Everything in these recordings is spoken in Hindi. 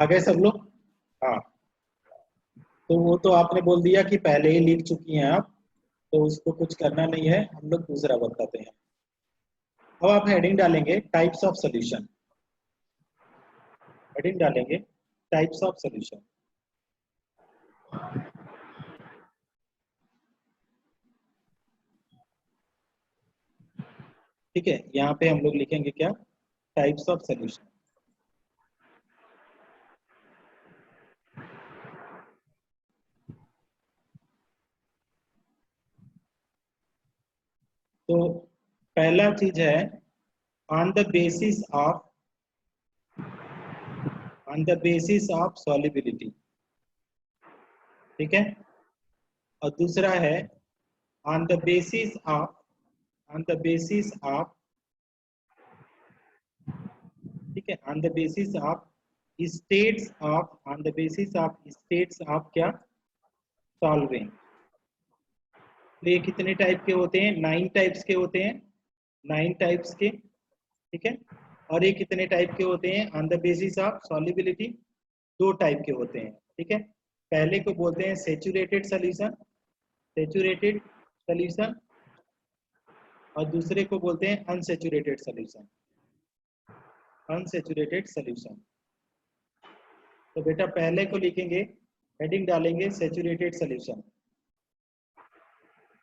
आ गए सब लोग? हाँ, तो वो तो आपने बोल दिया कि पहले ही लिख चुकी हैं आप, तो उसको कुछ करना नहीं है, हम लोग दूसरा बताते हैं। अब आप हेडिंग डालेंगे टाइप्स ऑफ सॉल्यूशन, हेडिंग डालेंगे टाइप्स ऑफ सॉल्यूशन। ठीक है, यहाँ पे हम लोग लिखेंगे क्या? Types of solution. तो पहला चीज है on the basis of, on the basis of solubility. ठीक है, और दूसरा है on the basis of, on the basis of, ठीक है, on the basis of states of, on the basis of states of क्या? सॉल्विंग। तो ये कितने टाइप के होते हैं? 9 टाइप्स के होते हैं, 9 टाइप्स के। ठीक है, और ये कितने टाइप के होते हैं on the basis of solubility? 2 type के होते हैं। ठीक है, पहले को बोलते हैं सैचुरेटेड सॉल्यूशन, सैचुरेटेड सॉल्यूशन, और दूसरे को बोलते हैं अनसैचुरेटेड सॉल्यूशन, अनसैचुरेटेड सॉल्यूशन। तो बेटा पहले को लिखेंगे, हेडिंग डालेंगे सैचुरेटेड सॉल्यूशन।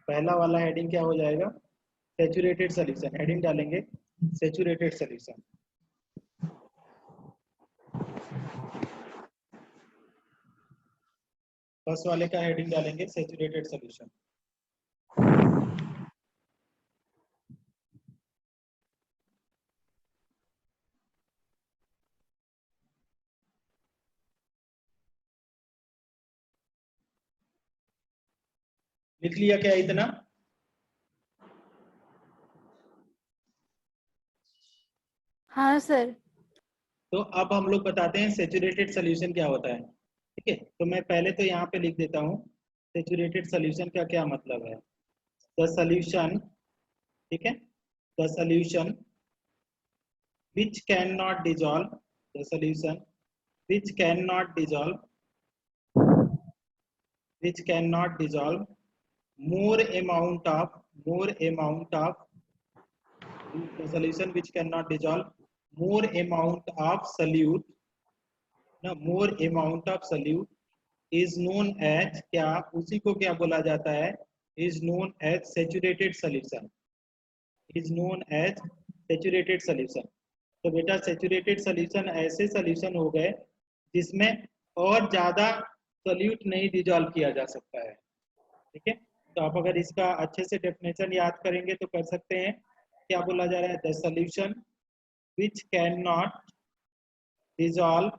पहला वाला हेडिंग क्या हो जाएगा? Saturated solution. हेडिंग डालेंगे सैचुरेटेड सॉल्यूशन। फर्स्ट वाले का हेडिंग डालेंगे सैचुरेटेड सॉल्यूशन। लिख लिया क्या इतना? हाँ सर। तो अब हम लोग बताते हैं सैचुरेटेड सॉल्यूशन क्या होता है। ठीक है, तो मैं पहले तो यहाँ पे लिख देता हूँ सैचुरेटेड सॉल्यूशन का क्या मतलब है। द सॉल्यूशन, ठीक है, the solution which cannot dissolve, the solution which cannot dissolve, which cannot dissolve more amount of, more amount of, the solution which cannot dissolve more amount of solute, ना, more amount of solute is known as क्या? उसी को क्या बोला जाता है? is known as saturated solution, is known as saturated solution। तो बेटा सैचुरेटेड सॉल्यूशन ऐसे सॉल्यूशन हो गए जिसमें और ज्यादा सोल्यूट नहीं डिजॉल्व किया जा सकता है। ठीक है, तो आप अगर इसका अच्छे से डेफिनेशन याद करेंगे तो कर सकते हैं। क्या बोला जा रहा है? The solution which can not dissolve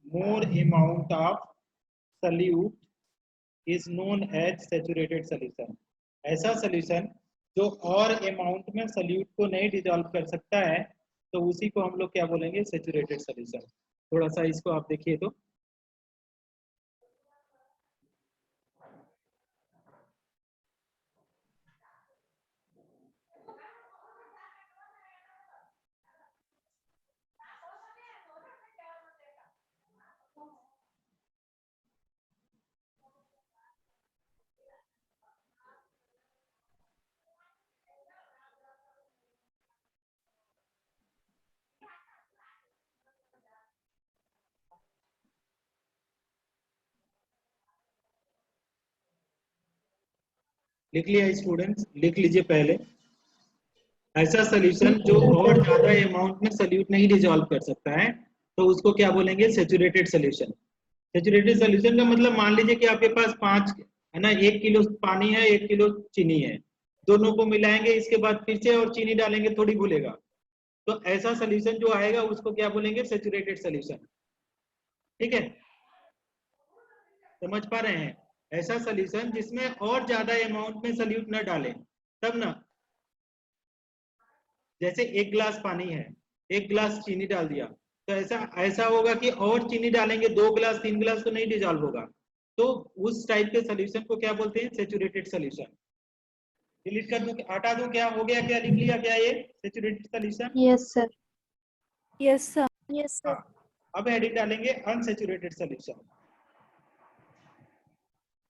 more amount of solute is known as saturated solution. ऐसा सॉल्यूशन जो और अमाउंट में सोल्यूट को नहीं डिजॉल्व कर सकता है, तो उसी को हम लोग क्या बोलेंगे? Saturated solution. थोड़ा सा इसको आप देखिए तो, लिख लिया स्टूडेंट्स? लिख लीजिए पहले। ऐसा सोल्यूशन जो और ज्यादा अमाउंट में सोल्यूट नहीं डिजॉल्व कर सकता है, तो उसको क्या बोलेंगे? Saturated solution. सैचुरेटेड सोल्यूशन का मतलब मान लीजिए कि आपके पास 5 है ना, 1 किलो पानी है, 1 किलो चीनी है, दोनों को मिलाएंगे, इसके बाद फिर से और चीनी डालेंगे, थोड़ी घुलेगा। तो ऐसा सोल्यूशन जो आएगा उसको क्या बोलेंगे? Saturated solution. ठीक है, समझ पा रहे हैं? ऐसा सोल्यूशन जिसमें और ज्यादा अमाउंट में सोल्यूट न डालें, तब ना, जैसे 1 गिलास पानी है, 1 गिलास चीनी डाल दिया, तो ऐसा ऐसा होगा कि और चीनी डालेंगे, 2 गिलास 3 गिलास तो नहीं डिजॉल्व होगा। तो उस टाइप के सोल्यूशन को क्या बोलते हैं? Saturated solution. डिलीट कर दूं, हटा दूं? क्या हो गया? क्या लिख लिया क्या ये saturated solution? Yes sir. Yes sir. Yes sir. अब हेडिंग डालेंगे अनसेचुरेटेड सोल्यूशन।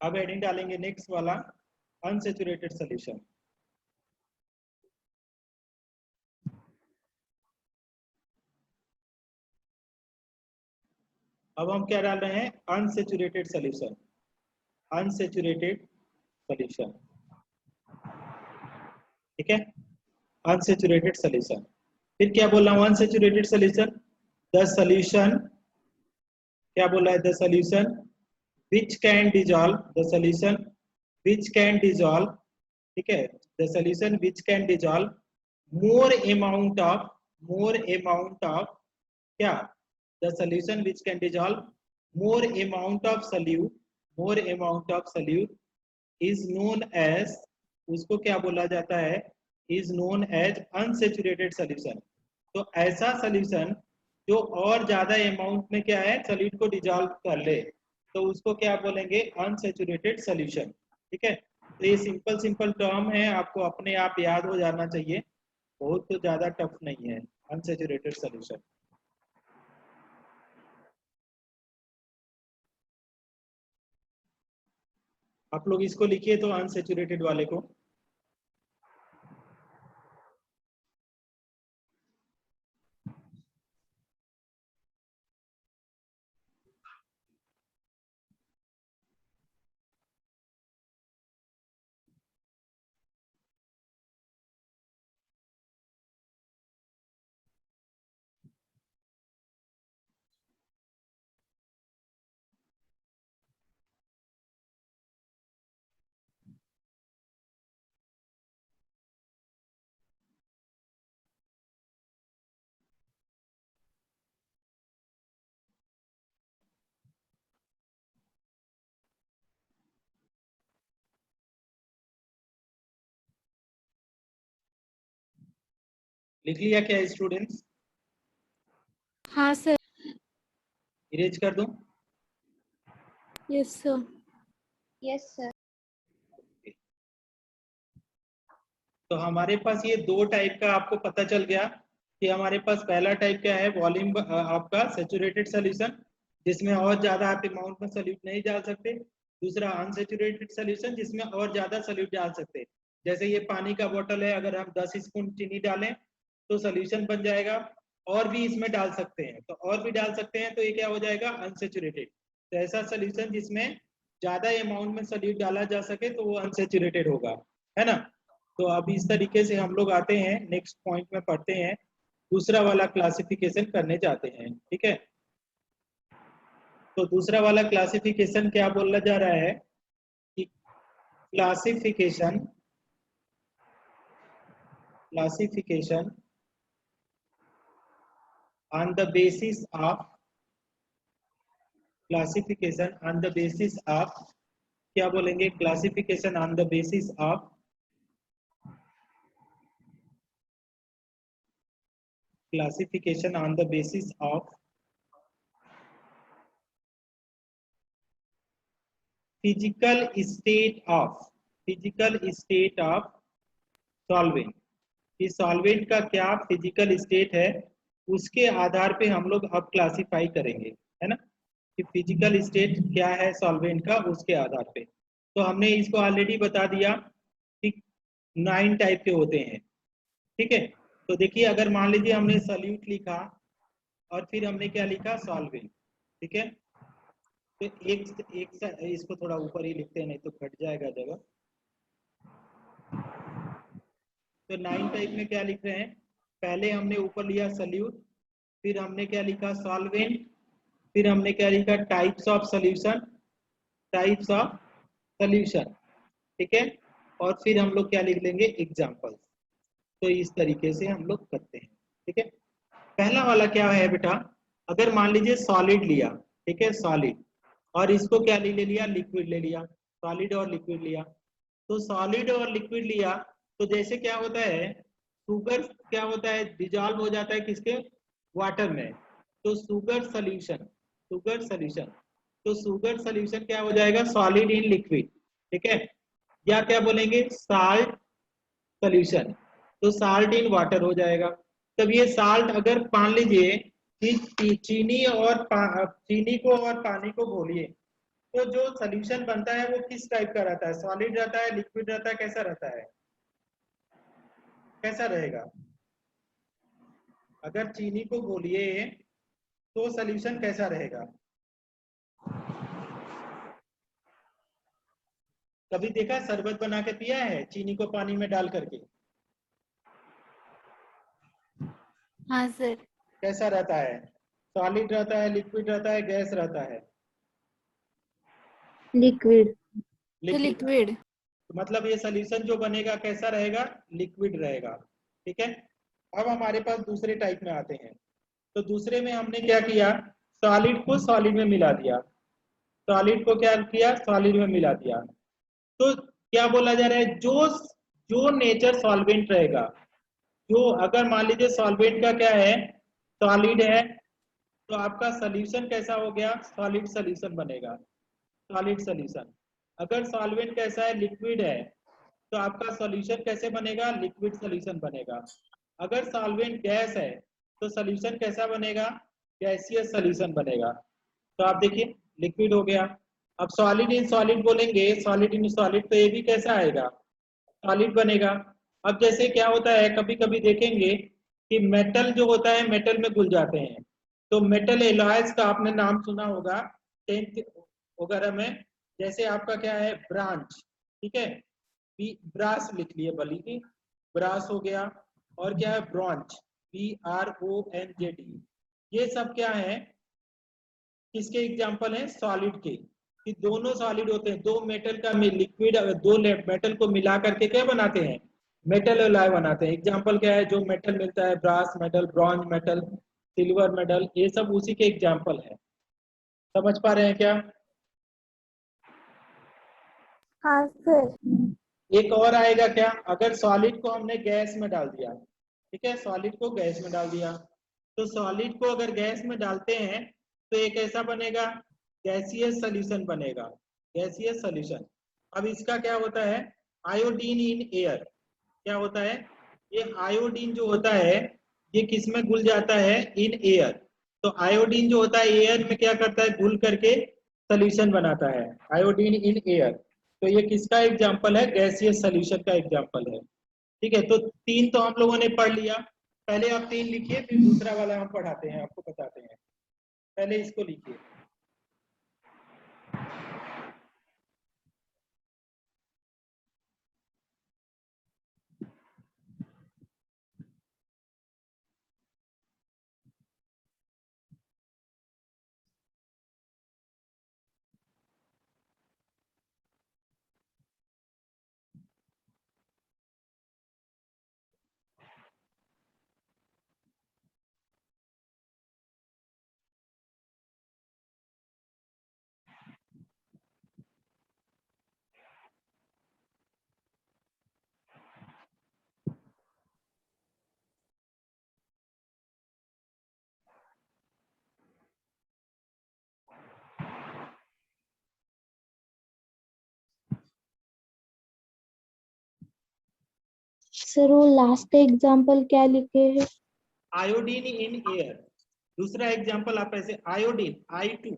अब हेडिंग डालेंगे नेक्स्ट वाला अनसेचुरेटेड सोल्यूशन। अब हम क्या डाल रहे हैं, अनसेचुरेटेड सोल्यूशन, अनसेचुरेटेड सोल्यूशन, ठीक है, अनसेचुरेटेड सोल्यूशन। फिर क्या बोल रहा हूं, अनसेचुरेटेड सोल्यूशन, द सोल्यूशन, क्या बोला है, the solution which can dissolve, the solution which can dissolve, ठीक है, the solution which can dissolve more amount of, more amount of, क्या, the solution which can dissolve more amount of solute, more amount of solute is known as, उसको क्या बोला जाता है, is known as unsaturated solution. तो ऐसा सोल्यूशन जो और ज्यादा अमाउंट में क्या है, सोल्यूट को डिजॉल्व कर ले, तो उसको क्या बोलेंगे, अनसेचुरेटेड सोल्यूशन, ठीक है। तो ये सिंपल सिंपल टर्म है, आपको अपने आप याद हो जाना चाहिए, बहुत तो ज्यादा टफ नहीं है, अनसेचुरेटेड सोल्यूशन। आप लोग इसको लिखिए तो अनसेचुरेटेड वाले को। लिख लिया क्या स्टूडेंट्स, हाँ सर। इरेज कर दूं? Yes sir. Yes sir. तो हमारे पास ये दो टाइप का आपको पता चल गया कि हमारे पास पहला टाइप क्या है, वॉल्यूम आपका सेचुरेटेड सोल्यूशन, जिसमें और ज्यादा आप अमाउंट में सोल्यूट नहीं डाल सकते। दूसरा अनसेचुरेटेड सोल्यूशन, जिसमें और ज्यादा सोल्यूट डाल सकते। जैसे ये पानी का बोतल है, अगर हम 10 स्पून चीनी डालें तो सोल्यूशन बन जाएगा, और भी इसमें डाल सकते हैं, तो और भी डाल सकते हैं, तो ये क्या हो जाएगा, अनसेचुरेटेड। तो ऐसा सोल्यूशन जिसमें ज्यादा अमाउंट में सोल्यूट डाला जा सके तो वो अनसेचुरेटेड होगा, है ना। तो अब इस तरीके से हम लोग आते हैं नेक्स्ट पॉइंट में, पढ़ते हैं दूसरा वाला क्लासिफिकेशन करने जाते हैं, ठीक है। तो दूसरा वाला क्लासिफिकेशन क्या बोला जा रहा है कि classification, classification on the basis of, classification on the basis of, क्या बोलेंगे, classification on the basis of, classification on the basis of physical state of, physical state of solvent, कि सॉल्वेंट का क्या फिजिकल स्टेट है, उसके आधार पे हम लोग अब क्लासिफाई करेंगे, है ना, कि फिजिकल स्टेट क्या है सॉल्वेंट का, उसके आधार पे। तो हमने इसको ऑलरेडी बता दिया कि 9 टाइप के होते हैं, ठीक है। तो देखिए, अगर मान लीजिए हमने सॉल्यूट लिखा और फिर हमने क्या लिखा, सॉल्वेंट, ठीक है। तो इसको थोड़ा ऊपर ही लिखते हैं, नहीं तो घट जाएगा जगह। तो 9 टाइप में क्या लिख रहे हैं, पहले हमने ऊपर लिया सॉल्यूट, फिर हमने क्या लिखा, सॉल्वेंट, फिर हमने क्या लिखा, types of solution, types of solution, ठीक है। और फिर हम लोग क्या लिख लेंगे, एग्जांपल्स। तो इस तरीके से हम लोग करते हैं, ठीक है। पहला वाला क्या है बेटा, अगर मान लीजिए सॉलिड लिया, ठीक है, सॉलिड, और इसको क्या ले लिया, लिक्विड ले लिया, सॉलिड और लिक्विड लिया। तो सॉलिड और लिक्विड लिया तो जैसे क्या होता है, शुगर क्या होता है, डिजॉल्व हो जाता है किसके, वाटर में। तो शुगर सॉल्यूशन, शुगर सॉल्यूशन, तो शुगर सॉल्यूशन क्या हो जाएगा, सॉलिड इन लिक्विड, ठीक है। या क्या बोलेंगे, साल्ट सॉल्यूशन, तो साल्ट इन वाटर हो जाएगा। तब ये साल्ट अगर मान लीजिए कि चीनी को और पानी को घोलिए तो जो सोल्यूशन बनता है वो किस टाइप का रहता है, सॉलिड रहता है, लिक्विड रहता है, कैसा रहता है, कैसा रहेगा? अगर चीनी को घोलिए तो सोल्यूशन कैसा रहेगा? कभी देखा शरबत बना के पिया है चीनी को पानी में डाल करके? हाँ सर। कैसा रहता है? सॉलिड रहता है, लिक्विड रहता है, गैस रहता है? लिक्विड। लिक्विड। लिक्विड। मतलब ये सोल्यूशन जो बनेगा कैसा रहेगा? लिक्विड रहेगा। ठीक है, अब हमारे पास दूसरे टाइप में आते हैं। तो दूसरे में हमने क्या किया, सॉलिड को सॉलिड में मिला दिया, सॉलिड को क्या किया, सॉलिड में मिला दिया। तो क्या बोला जा रहा है, जो जो नेचर सॉल्वेंट रहेगा, जो अगर मान लीजिए सॉल्वेंट का क्या है, सॉलिड है, तो आपका सोल्यूशन कैसा हो गया, सॉलिड सोल्यूशन बनेगा, सॉलिड सोल्यूशन। अगर सॉल्वेंट कैसा है, लिक्विड है, तो आपका सॉल्यूशन कैसे बनेगा, लिक्विड सॉल्यूशन बनेगा। अगर सॉल्वेंट गैस है तो सॉल्यूशन कैसा बनेगा, गैसियस सॉल्यूशन बनेगा। तो आप देखिए लिक्विड हो गया। अब सॉलिड इन सॉलिड बोलेंगे, सॉलिड इन सॉलिड, तो ये भी कैसा आएगा, सॉलिड बनेगा। अब जैसे क्या होता है, कभी कभी देखेंगे कि मेटल जो होता है मेटल में घुल जाते हैं, तो मेटल एलॉयज का आपने नाम सुना होगा 10th वगैरह में। जैसे आपका क्या है, ब्रांच, ठीक है, ब्रास लिख लिए, बली की ब्रास हो गया, और क्या है, ब्रॉन्ज, BRONZ। ये सब क्या है, किसके एग्जाम्पल हैं, सॉलिड के, कि दोनों सॉलिड होते हैं, दो मेटल का लिक्विड, दो मेटल को मिला करके क्या बनाते हैं, मेटल एलॉय बनाते हैं। एग्जाम्पल क्या है, जो मेटल मिलता है, brass metal, bronze metal, silver metal, ये सब उसी के एग्जाम्पल है। समझ पा रहे हैं क्या? हाँ सर। एक और आएगा क्या, अगर सॉलिड को हमने गैस में डाल दिया, ठीक है, सॉलिड को गैस में डाल दिया, तो सॉलिड को अगर गैस में डालते हैं तो एक ऐसा बनेगा, गैसियस सॉल्यूशन बनेगा, गैसियस सॉल्यूशन। अब इसका क्या होता है, आयोडीन इन एयर, क्या होता है, ये आयोडीन जो होता है ये किस में घुल जाता है, इन एयर। तो आयोडीन जो होता है एयर में क्या करता है, घुल करके सॉल्यूशन बनाता है, आयोडीन इन एयर। तो ये किसका एग्जाम्पल है, गैसियस सॉल्यूशन का एग्जाम्पल है। ठीक है, तो तीन तो हम लोगों ने पढ़ लिया। पहले आप तीन लिखिए, फिर दूसरा वाला हम पढ़ाते हैं, आपको बताते हैं। पहले इसको लिखिए। सर वो लास्ट एग्जाम्पल क्या लिखे हैं? Iodine in air. दूसरा एग्जाम्पल आप ऐसे, आयोडीन I2,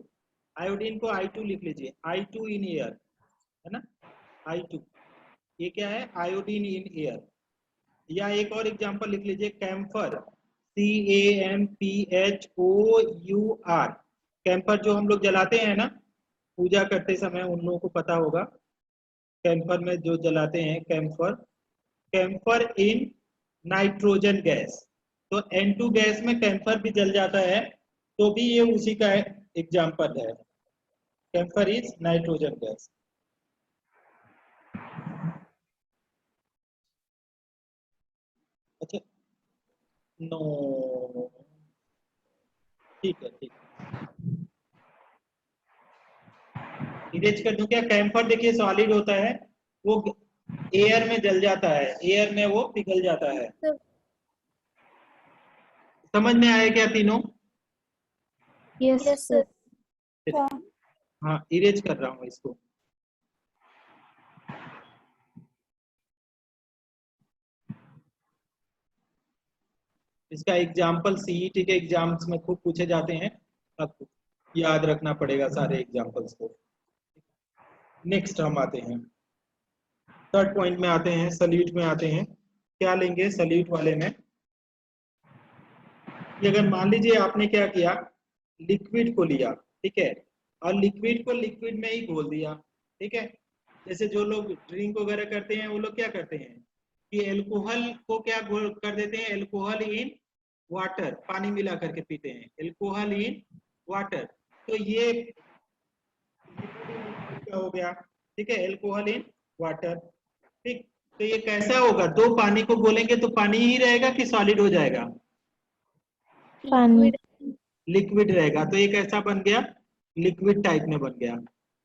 आयोडीन को I2 लिख लीजिए, I2 इन एयर, है ना, I2, ये क्या है, आयोडीन इन एयर। या एक और एग्जाम्पल लिख लीजिए, कैम्फर, CAMPHOUR, कैम्फर जो हम लोग जलाते हैं ना पूजा करते समय, उन लोगों को पता होगा, कैम्फर में जो जलाते हैं, camphor, camphor in nitrogen gas. तो N2 गैस में कैम्फर भी जल जाता है, तो भी ये उसी का एग्जाम्पल है, कैम्फर इज नाइट्रोजन गैस। अच्छा, नो, ठीक है, ठीक है, इरेज कर दूं क्या, कैम्फर देखिए सॉलिड होता है, वो एयर में जल जाता है, एयर में वो पिघल जाता है। सर। समझ में आया क्या तीनों? Yes yes sir. सर। हाँ, इरेज कर रहा हूँ इसको। इसका एग्जाम्पल सीईटी के एग्जाम्स में खूब पूछे जाते हैं, आपको याद रखना पड़ेगा सारे एग्जाम्पल्स को। नेक्स्ट हम आते हैं थर्ड पॉइंट में आते हैं, सल्यूट में आते हैं। क्या लेंगे सल्यूट वाले में? कि अगर मान लीजिए आपने क्या किया, लिक्विड को लिया, ठीक है, और लिक्विड को लिक्विड में ही घोल दिया, ठीक है। जैसे जो लोग ड्रिंक वगैरह करते हैं वो लोग क्या करते हैं कि एल्कोहल को क्या घोल कर देते हैं, एल्कोहल इन वाटर, पानी मिला करके पीते हैं, एल्कोहल इन वाटर। तो ये क्या हो गया, ठीक है, एल्कोहल इन वाटर, ठीक। तो ये कैसा होगा, दो पानी को घोलेंगे तो पानी ही रहेगा कि सॉलिड हो जाएगा? पानी। लिक्विड रहेगा। तो ये कैसा बन गया, लिक्विड टाइप में बन गया।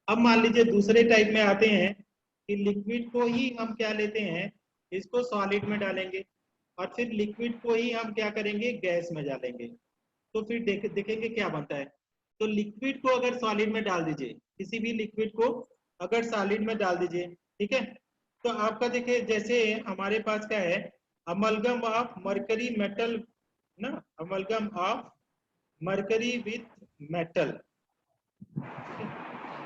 अब मान लीजिए दूसरे टाइप में आते हैं कि लिक्विड को ही हम क्या लेते हैं, इसको सॉलिड में डालेंगे, और फिर लिक्विड को ही हम क्या करेंगे, गैस में डालेंगे। तो फिर देखेंगे क्या बनता है। तो लिक्विड को अगर सॉलिड में डाल दीजिए, किसी भी लिक्विड को अगर सॉलिड में डाल दीजिए, ठीक है, तो आपका देखिए जैसे हमारे पास क्या है, अमलगम ऑफ मरकरी मेटल ना, amalgam of mercury with metal.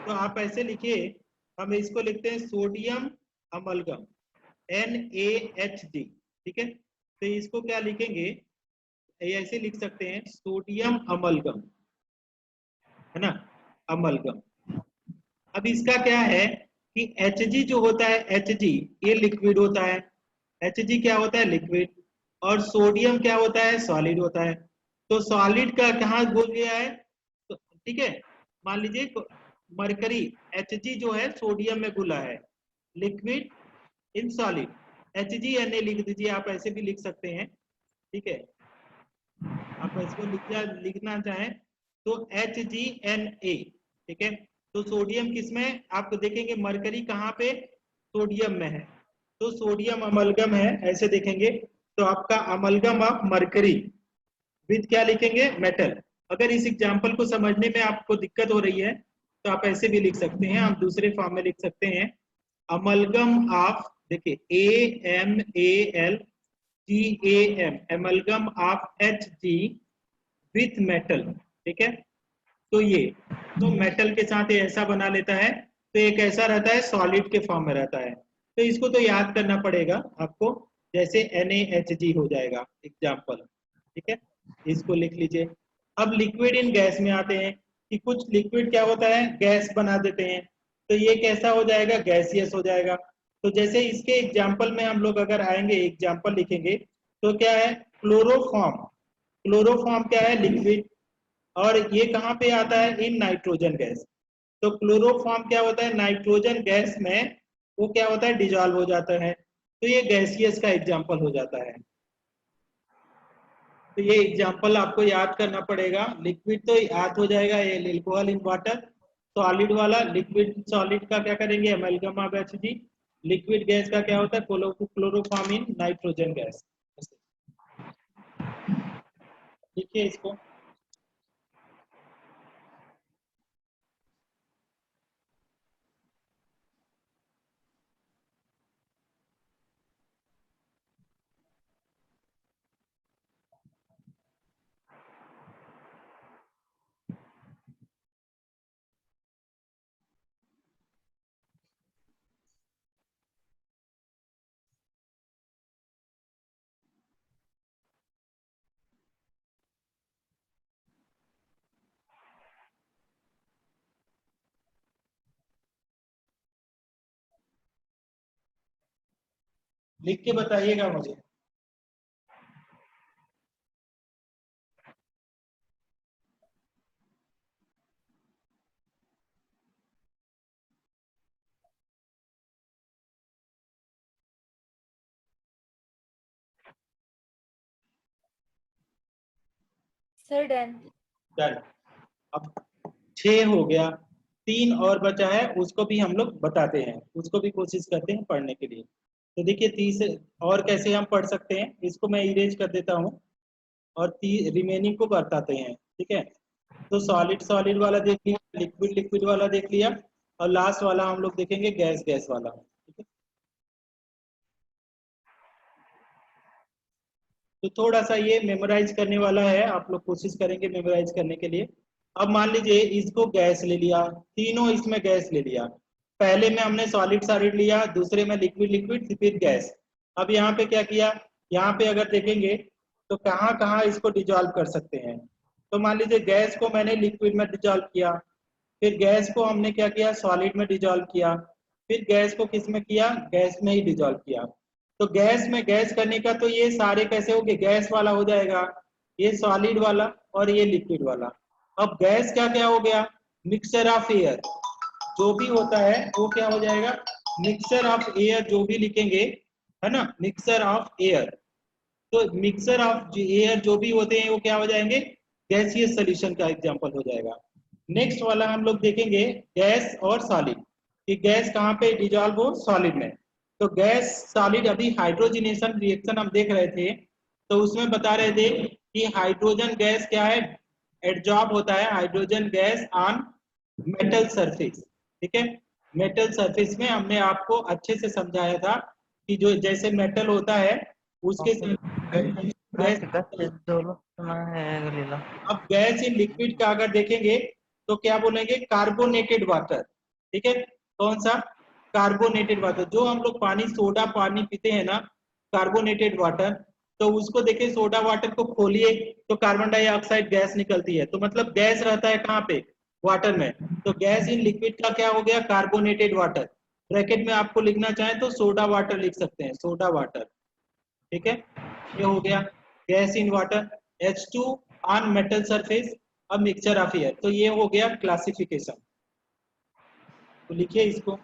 तो आप ऐसे लिखिए, हम इसको लिखते हैं सोडियम अमलगम, NaHD, ठीक है। तो इसको क्या लिखेंगे, ऐसे लिख सकते हैं सोडियम अमलगम, है ना, अमलगम। अब इसका क्या है कि Hg जो होता है, Hg ये लिक्विड होता है, Hg क्या होता है, लिक्विड, और सोडियम क्या होता है, सॉलिड होता है। तो सॉलिड का कहाँ घुल गया है, तो ठीक है, मान लीजिए मरकरी Hg जो है सोडियम में घुला है, लिक्विड इन सॉलिड, HgNa लिख दीजिए, आप ऐसे भी लिख सकते हैं, ठीक है। आप इसको लिखना चाहें तो HgNa, ठीक है। तो सोडियम किसमें, आप देखेंगे मरकरी कहाँ पे, सोडियम में है, तो सोडियम अमलगम है, ऐसे देखेंगे। तो आपका अमलगम ऑफ मरकरी विद क्या लिखेंगे, मेटल। अगर इस एग्जांपल को समझने में आपको दिक्कत हो रही है तो आप ऐसे भी लिख सकते हैं, हम दूसरे फॉर्म में लिख सकते हैं, अमलगम ऑफ, देखिए AMALGAM, amalgam of Hg with metal, ठीक है। तो ये तो मेटल के साथ ये ऐसा बना लेता है, तो ये कैसा रहता है, सॉलिड के फॉर्म में रहता है। तो इसको तो याद करना पड़ेगा आपको, जैसे NaHg हो जाएगा एग्जाम्पल, ठीक है, इसको लिख लीजिए। अब लिक्विड इन गैस में आते हैं कि कुछ लिक्विड क्या होता है, गैस बना देते हैं, तो ये कैसा हो जाएगा, गैसियस हो जाएगा। तो जैसे इसके एग्जाम्पल में हम लोग अगर आएंगे, एग्जाम्पल लिखेंगे, तो क्या है, क्लोरोफॉर्म, क्लोरोफॉर्म क्या है, लिक्विड, और ये कहाँ पे आता है, इन नाइट्रोजन गैस। तो क्लोरोफॉर्म क्या होता है, नाइट्रोजन गैस में वो क्या होता है, डिजॉल्व हो जाता है, तो ये गैसियस का एग्जाम्पल हो जाता है। तो ये एग्जाम्पल आपको याद करना पड़ेगा। लिक्विड तो याद हो जाएगा, ये अल्कोहल इन वाटर, सॉलिड वाला, लिक्विड सॉलिड का क्या करेंगे, amalgam of Hg, liquid gas का क्या होता है, क्लोरोफॉर्म इन नाइट्रोजन गैस। ठीक है, इसको लिख के बताइएगा मुझे। Sir done. डन। अब 6 हो गया, 3 और बचा है, उसको भी हम लोग बताते हैं, उसको भी कोशिश करते हैं पढ़ने के लिए। तो देखिए 30 और कैसे हम पढ़ सकते हैं, इसको मैं इरेज कर देता हूँ और रिमेनिंग को बताते हैं, ठीक है। तो सॉलिड सॉलिड वाला देख लिया, लिक्विड लिक्विड वाला देख लिया, और लास्ट वाला हम लोग देखेंगे गैस गैस वाला, ठीक है। तो थोड़ा सा ये मेमोराइज करने वाला है, आप लोग कोशिश करेंगे मेमोराइज करने के लिए। अब मान लीजिए इसको गैस ले लिया, तीनों इसमें गैस ले लिया, पहले में हमने सॉलिड सॉलिड लिया, दूसरे में लिक्विड लिक्विड, फिर गैस। अब यहाँ पे क्या किया, यहाँ पे अगर देखेंगे तो कहाँ कहाँ इसको डिजॉल्व कर सकते हैं। तो मान लीजिए गैस को मैंने लिक्विड में डिजॉल्व किया, फिर गैस को हमने क्या किया, सॉलिड में डिजॉल्व किया, फिर गैस को किस में किया, गैस में ही डिजॉल्व किया। तो गैस में गैस करने का तो ये सारे कैसे हो गए, गैस वाला हो जाएगा, ये सॉलिड वाला और ये लिक्विड वाला। अब गैस क्या क्या हो गया, मिक्सचर ऑफ एयर, जो भी होता है वो क्या हो जाएगा, मिक्सचर ऑफ एयर, जो भी लिखेंगे है ना, मिक्सचर ऑफ एयर। तो मिक्सचर ऑफ एयर जो भी होते हैं वो क्या हो जाएंगे, गैसीय सॉल्यूशन का एग्जांपल हो जाएगा। नेक्स्ट वाला हम लोग देखेंगे गैस और सॉलिड, कि गैस कहाँ पे डिजॉल्व हो, सॉलिड में। तो गैस सॉलिड, अभी हाइड्रोजनेशन रिएक्शन हम देख रहे थे, तो उसमें बता रहे थे कि हाइड्रोजन गैस क्या है, एडजॉर्ब होता है hydrogen gas on metal surface. ठीक है, मेटल सरफेस में हमने आपको अच्छे से समझाया था कि जो जैसे मेटल होता है उसके गैस। अब गैस इन लिक्विड का अगर देखेंगे तो क्या बोलेंगे, कार्बोनेटेड वाटर। ठीक है, कौन सा, कार्बोनेटेड वाटर। जो हम लोग पानी, सोडा पानी पीते हैं ना, कार्बोनेटेड वाटर, तो उसको देखिए, सोडा वाटर को खोलिए तो कार्बन डाइऑक्साइड गैस निकलती है, तो मतलब गैस रहता है कहाँ पे, वाटर में। तो गैस इन लिक्विड का क्या हो गया, कार्बोनेटेड वाटर। ब्रैकेट में आपको लिखना चाहे तो सोडा वाटर लिख सकते हैं, सोडा वाटर। ठीक है, ये हो गया gas in water. H2 on metal surface, अब मिक्सचर ऑफ एयर। तो ये हो गया क्लासिफिकेशन, तो लिखिए इसको।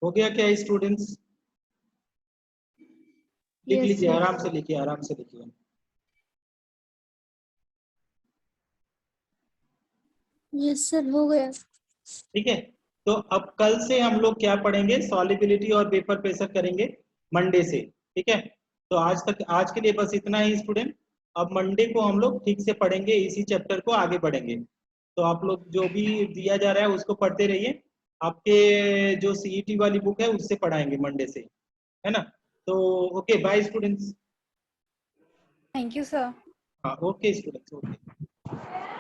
हो गया क्या स्टूडेंट्स, लिख Yes, लीजिए, sir. आराम से लिखिए, आराम से लिखिए। Yes, sir. हो गया. ठीक है, तो अब कल से हम लोग क्या पढ़ेंगे, सॉलिबिलिटी और वेपर प्रेशर करेंगे मंडे से। ठीक है, तो आज तक, आज के लिए बस इतना ही स्टूडेंट। अब मंडे को हम लोग ठीक से पढ़ेंगे, इसी चैप्टर को आगे बढ़ेंगे। तो आप लोग जो भी दिया जा रहा है उसको पढ़ते रहिए, आपके जो सीईटी वाली बुक है उससे पढ़ाएंगे मंडे से, है ना। तो okay, bye students. Thank you, sir. हाँ, ओके स्टूडेंट्स, ओके।